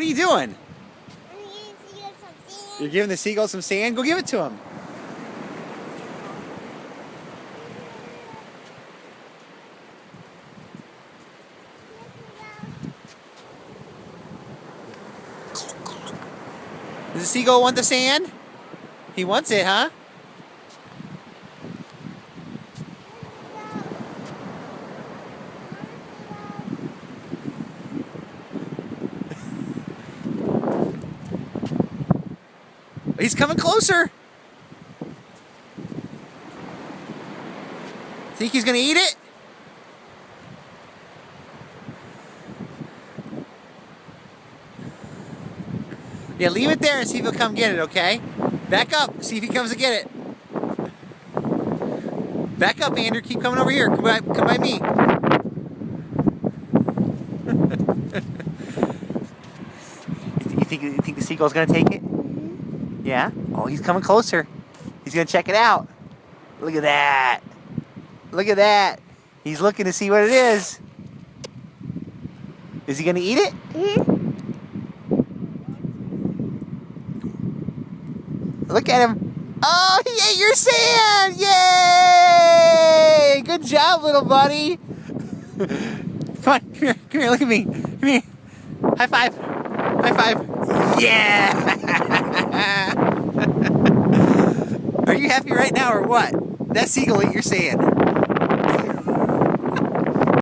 What are you doing? I'm giving the seagull some sand. You're giving the seagull some sand? Go give it to him. Does the seagull want the sand? He wants it, huh? He's coming closer. Think he's gonna eat it? Yeah, leave it there and see if he'll come get it, okay? Back up, see if he comes to get it. Back up, Andrew. Keep coming over here. Come by me. You think the seagull's gonna take it? Yeah? Oh, he's coming closer. He's gonna check it out. Look at that. Look at that. He's looking to see what it is. Is he gonna eat it? Look at him. Oh, he ate your sand! Yay! Good job, little buddy. Come on, come here, look at me. Come here. High five. High five. Yeah! Are you happy right now or what? That seagull ate your sand.